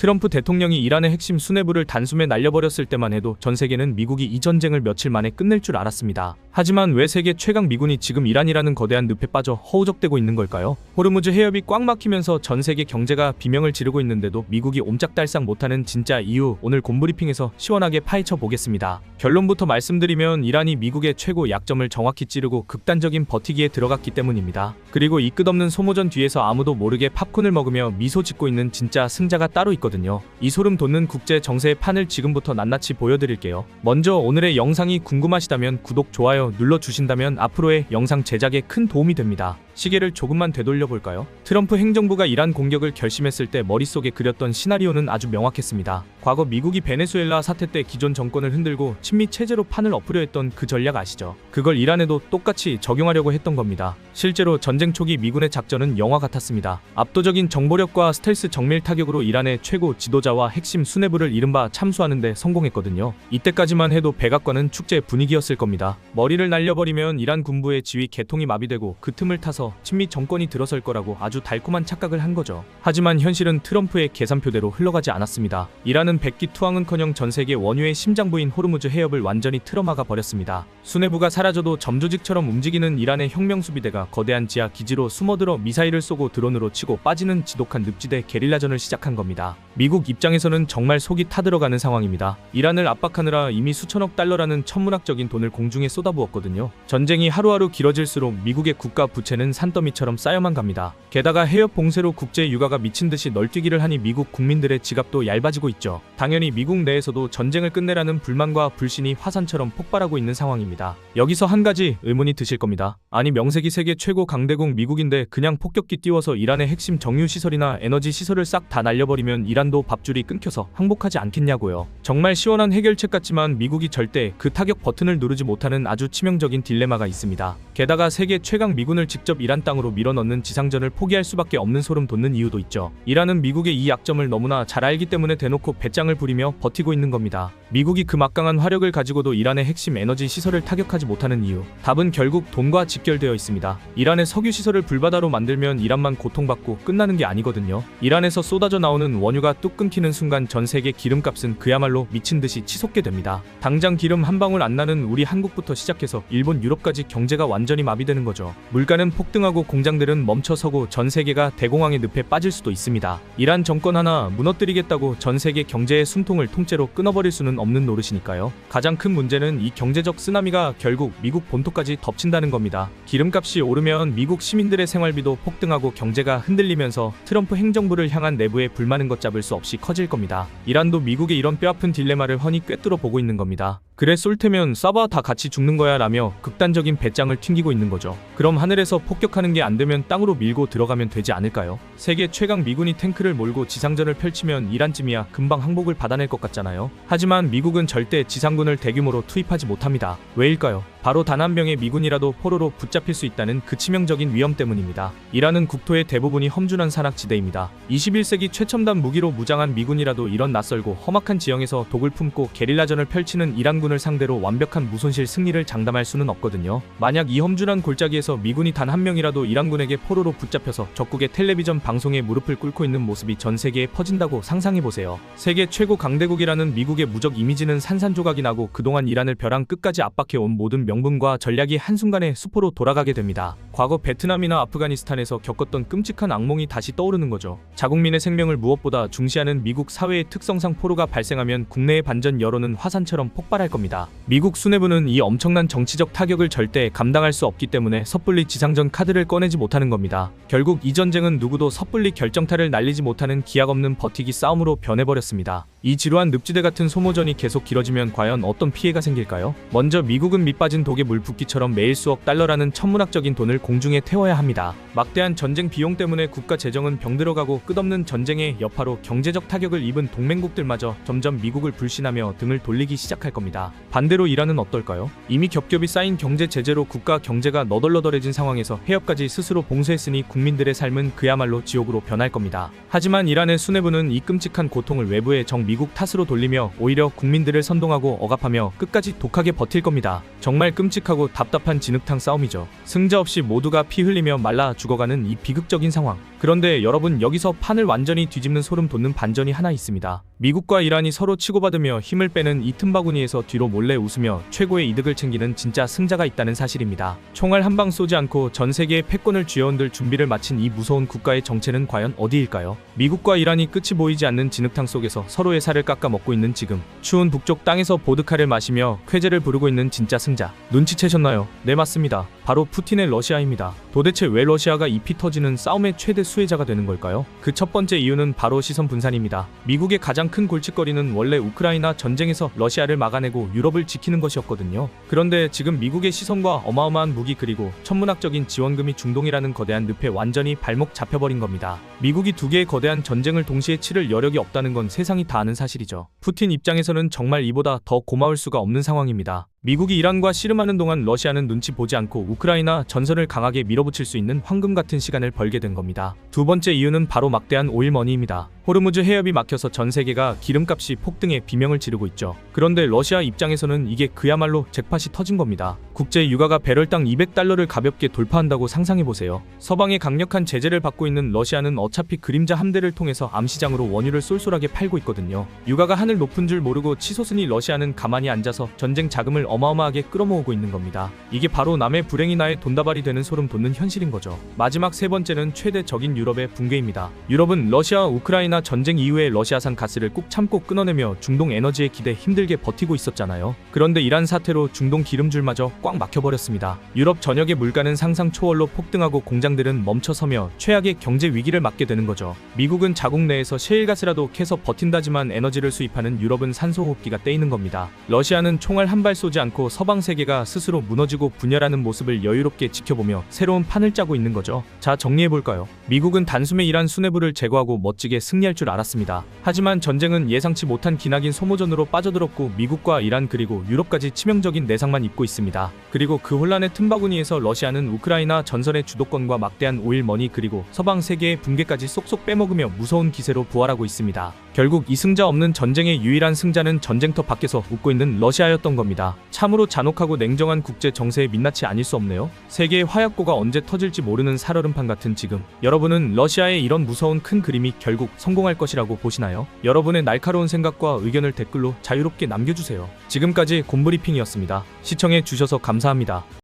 트럼프 대통령이 이란의 핵심 수뇌부를 단숨에 날려버렸을 때만 해도 전 세계는 미국이 이 전쟁을 며칠 만에 끝낼 줄 알았습니다. 하지만 왜 세계 최강 미군이 지금 이란이라는 거대한 늪에 빠져 허우적대고 있는 걸까요? 호르무즈 해협이 꽉 막히면서 전 세계 경제가 비명을 지르고 있는데도 미국이 옴짝달싹 못하는 진짜 이유, 오늘 곰브리핑에서 시원하게 파헤쳐 보겠습니다. 결론부터 말씀드리면 이란이 미국의 최고 약점을 정확히 찌르고 극단적인 버티기에 들어갔기 때문입니다. 그리고 이 끝없는 소모전 뒤에서 아무도 모르게 팝콘을 먹으며 미소 짓고 있는 진짜 승자가 따로 있거든요. 이 소름 돋는 국제 정세의 판을 지금부터 낱낱이 보여드릴게요. 먼저 오늘의 영상이 궁금하시다면 구독, 좋아요 눌러주신다면 앞으로의 영상 제작에 큰 도움이 됩니다. 시계를 조금만 되돌려 볼까요? 트럼프 행정부가 이란 공격을 결심했을 때 머릿속에 그렸던 시나리오는 아주 명확했습니다. 과거 미국이 베네수엘라 사태 때 기존 정권을 흔들고 친미 체제로 판을 엎으려 했던 그 전략 아시죠? 그걸 이란에도 똑같이 적용하려고 했던 겁니다. 실제로 전쟁 초기 미군의 작전은 영화 같았습니다. 압도적인 정보력과 스텔스 정밀 타격으로 이란의 최고 지도자와 핵심 수뇌부를 이른바 참수하는데 성공했거든요. 이때까지만 해도 백악관은 축제 분위기였을 겁니다. 머리를 날려버리면 이란 군부의 지휘 계통이 마비되고 그 틈을 타서 친미 정권이 들어설 거라고 아주 달콤한 착각을 한 거죠. 하지만 현실은 트럼프의 계산표대로 흘러가지 않았습니다. 이란은 백기투항은커녕 전 세계 원유의 심장부인 호르무즈 해협을 완전히 틀어막아 버렸습니다. 수뇌부가 사라져도 점조직처럼 움직이는 이란의 혁명수비대가 거대한 지하 기지로 숨어들어 미사일을 쏘고 드론으로 치고 빠지는 지독한 늪지대 게릴라전을 시작한 겁니다. 미국 입장에서는 정말 속이 타들어가는 상황입니다. 이란을 압박하느라 이미 수천억 달러라는 천문학적인 돈을 공중에 쏟아부었거든요. 전쟁이 하루하루 길어질수록 미국의 국가 부채는 산더미처럼 쌓여만 갑니다. 게다가 해협 봉쇄로 국제 유가가 미친듯이 널뛰기를 하니 미국 국민들의 지갑도 얇아지고 있죠. 당연히 미국 내에서도 전쟁을 끝내라는 불만과 불신이 화산처럼 폭발하고 있는 상황입니다. 여기서 한 가지 의문이 드실 겁니다. 아니, 명색이 세계 최고 강대국 미국인데 그냥 폭격기 띄워서 이란의 핵심 정유시설이나 에너지 시설을 싹 다 날려버리면 이란도 밥줄이 끊겨서 항복하지 않겠냐고요. 정말 시원한 해결책 같지만 미국이 절대 그 타격 버튼을 누르지 못하는 아주 치명적인 딜레마가 있습니다. 게다가 세계 최강 미군을 직접 이란 땅으로 밀어넣는 지상전을 포기할 수밖에 없는 소름 돋는 이유도 있죠. 이란은 미국의 이 약점을 너무나 잘 알기 때문에 대놓고 배짱을 부리며 버티고 있는 겁니다. 미국이 그 막강한 화력을 가지고도 이란의 핵심 에너지 시설을 타격하지 못하는 이유, 답은 결국 돈과 직결되어 있습니다. 이란의 석유 시설을 불바다로 만들면 이란만 고통받고 끝나는 게 아니거든요. 이란에서 쏟아져 나오는 원유가 뚝 끊기는 순간 전 세계 기름값은 그야말로 미친듯이 치솟게 됩니다. 당장 기름 한 방울 안 나는 우리 한국부터 시작해서 일본, 유럽까지 경제가 완전히 마비되는 거죠. 물가는 폭등하고 공장들은 멈춰서고 전 세계가 대공황의 늪에 빠질 수도 있습니다. 이란 정권 하나 무너뜨리겠다고 전 세계 경제의 숨통을 통째로 끊어버릴 수는 없는 노릇이니까요. 가장 큰 문제는 이 경제적 쓰나미가 결국 미국 본토까지 덮친다는 겁니다. 기름값이 오르면 미국 시민들의 생활비도 폭등하고 경제가 흔들리면서 트럼프 행정부를 향한 내부의 불만은 걷잡을 수 없이 커질 겁니다. 이란도 미국의 이런 뼈아픈 딜레마를 훤히 꿰뚫어 보고 있는 겁니다. 그래, 쏠 테면 쏴봐, 다 같이 죽는 거야 라며 극단적인 배짱을 튕기고 있는 거죠. 그럼 하늘에서 폭격하는 게 안 되면 땅으로 밀고 들어가면 되지 않을까요? 세계 최강 미군이 탱크를 몰고 지상전을 펼치면 이란쯤이야 금방 항복을 받아낼 것 같잖아요. 하지만 미국은 절대 지상군을 대규모로 투입하지 못합니다. 왜일까요? 바로 단 한 명의 미군이라도 포로로 붙잡힐 수 있다는 그 치명적인 위험 때문입니다. 이란은 국토의 대부분이 험준한 산악지대입니다. 21세기 최첨단 무기로 무장한 미군이라도 이런 낯설고 험악한 지형에서 독을 품고 게릴라전을 펼치는 이란군을 상대로 완벽한 무손실 승리를 장담할 수는 없거든요. 만약 이 험준한 골짜기에서 미군이 단 한 명이라도 이란군에게 포로로 붙잡혀서 적국의 텔레비전 방송에 무릎을 꿇고 있는 모습이 전 세계에 퍼진다고 상상해보세요. 세계 최고 강대국이라는 미국의 무적 이미지는 산산조각이 나고 그동안 이란을 벼랑 끝까지 압박해온 모든 명분과 전략이 한순간에 수포로 돌아가게 됩니다. 과거 베트남이나 아프가니스탄에서 겪었던 끔찍한 악몽이 다시 떠오르는 거죠. 자국민의 생명을 무엇보다 중시하는 미국 사회의 특성상 포로가 발생하면 국내의 반전 여론은 화산처럼 폭발할 겁니다. 미국 수뇌부는 이 엄청난 정치적 타격을 절대 감당할 수 없기 때문에 섣불리 지상전 카드를 꺼내지 못하는 겁니다. 결국 이 전쟁은 누구도 섣불리 결정타를 날리지 못하는 기약 없는 버티기 싸움으로 변해버렸습니다. 이 지루한 늪지대 같은 소모전이 계속 길어지면 과연 어떤 피해가 생길까요? 먼저 미국은 밑빠진 독에 물 붓기처럼 매일 수억 달러라는 천문학적인 돈을 공중에 태워야 합니다. 막대한 전쟁 비용 때문에 국가 재정은 병들어가고 끝없는 전쟁의 여파로 경제적 타격을 입은 동맹국들마저 점점 미국을 불신하며 등을 돌리기 시작할 겁니다. 반대로 이란은 어떨까요? 이미 겹겹이 쌓인 경제 제재로 국가 경제가 너덜너덜해진 상황에서 해협까지 스스로 봉쇄했으니 국민들의 삶은 그야말로 지옥으로 변할 겁니다. 하지만 이란의 수뇌부는 이 끔찍한 고통을 외부의 정 미국 탓으로 돌리며 오히려 국민들을 선동하고 억압하며 끝까지 독하게 버틸 겁니다. 정말 끔찍하고 답답한 진흙탕 싸움이죠. 승자 없이 모두가 피 흘리며 말라 죽어가는 이 비극적인 상황. 그런데 여러분, 여기서 판을 완전히 뒤집는 소름 돋는 반전이 하나 있습니다. 미국과 이란이 서로 치고받으며 힘을 빼는 이 틈바구니에서 뒤로 몰래 웃으며 최고의 이득을 챙기는 진짜 승자가 있다는 사실입니다. 총알 한 방 쏘지 않고 전 세계의 패권을 쥐어흔들 준비를 마친 이 무서운 국가의 정체는 과연 어디일까요? 미국과 이란이 끝이 보이지 않는 진흙탕 속에서 서로의 살을 깎아 먹고 있는 지금, 추운 북쪽 땅에서 보드카를 마시며 쾌재를 부르고 있는 진짜 승자, 눈치채셨나요? 네, 맞습니다. 바로 푸틴의 러시아입니다. 도대체 왜 러시아가 이 피 터지는 싸움의 최대 수혜자가 되는 걸까요? 그 첫 번째 이유는 바로 시선 분산입니다. 미국의 가장 큰 골칫거리는 원래 우크라이나 전쟁에서 러시아를 막아내고 유럽을 지키는 것이었거든요. 그런데 지금 미국의 시선과 어마어마한 무기 그리고 천문학적인 지원금이 중동이라는 거대한 늪에 완전히 발목 잡혀버린 겁니다. 미국이 두 개의 거대한 전쟁을 동시에 치를 여력이 없다는 건 세상이 다 아는 사실이죠. 푸틴 입장에서는 정말 이보다 더 고마울 수가 없는 상황입니다. 미국이 이란과 씨름하는 동안 러시아는 눈치 보지 않고 우크라이나 전선을 강하게 밀어붙일 수 있는 황금 같은 시간을 벌게 된 겁니다. 두 번째 이유는 바로 막대한 오일머니입니다. 호르무즈 해협이 막혀서 전 세계가 기름값이 폭등해 비명을 지르고 있죠. 그런데 러시아 입장에서는 이게 그야말로 잭팟이 터진 겁니다. 국제 유가가 배럴당 200달러를 가볍게 돌파한다고 상상해보세요. 서방의 강력한 제재를 받고 있는 러시아는 어차피 그림자 함대를 통해서 암시장으로 원유를 쏠쏠하게 팔고 있거든요. 유가가 하늘 높은 줄 모르고 치솟으니 러시아는 가만히 앉아서 전쟁 자금을 어마어마하게 끌어모으고 있는 겁니다. 이게 바로 남의 불행이 나의 돈다발이 되는 소름 돋는 현실인 거죠. 마지막 세 번째는 최대 적인 유럽의 붕괴입니다. 유럽은 러시아와 우크라이나 전쟁 이후에 러시아산 가스를 꾹 참고 끊어내며 중동 에너지에 기대 힘들게 버티고 있었잖아요. 그런데 이란 사태로 중동 기름줄마저 꽉 막혀버렸습니다. 유럽 전역의 물가는 상상 초월로 폭등하고 공장들은 멈춰서며 최악의 경제 위기를 맞게 되는 거죠. 미국은 자국 내에서 셰일가스라도 캐서 버틴다지만 에너지를 수입하는 유럽은 산소호흡기가 떼이는 겁니다. 러시아는 총알 한 발 쏘지 않고 서방 세계가 스스로 무너지고 분열하는 모습을 여유롭게 지켜보며 새로운 판을 짜고 있는 거죠. 자, 정리해볼까요? 미국은 단숨에 이란 수뇌부를 제거하고 멋지게 승리할 줄 알았습니다. 하지만 전쟁은 예상치 못한 기나긴 소모전으로 빠져들었고 미국과 이란 그리고 유럽까지 치명적인 내상만 입고 있습니다. 그리고 그 혼란의 틈바구니에서 러시아는 우크라이나 전선의 주도권과 막대한 오일머니 그리고 서방 세계의 붕괴까지 쏙쏙 빼먹으며 무서운 기세로 부활하고 있습니다. 결국 이승자 없는 전쟁의 유일한 승자는 전쟁터 밖에서 웃고 있는 러시아였던 겁니다. 참으로 잔혹하고 냉정한 국제 정세의 민낯이 아닐 수 없네요. 세계의 화약고가 언제 터질지 모르는 살얼음판 같은 지금, 여러분은 러시아의 이런 무서운 큰 그림이 결국 성공할 것이라고 보시나요? 여러분의 날카로운 생각과 의견을 댓글로 자유롭게 남겨주세요. 지금까지 곰브리핑이었습니다. 시청해 주셔서 감사합니다.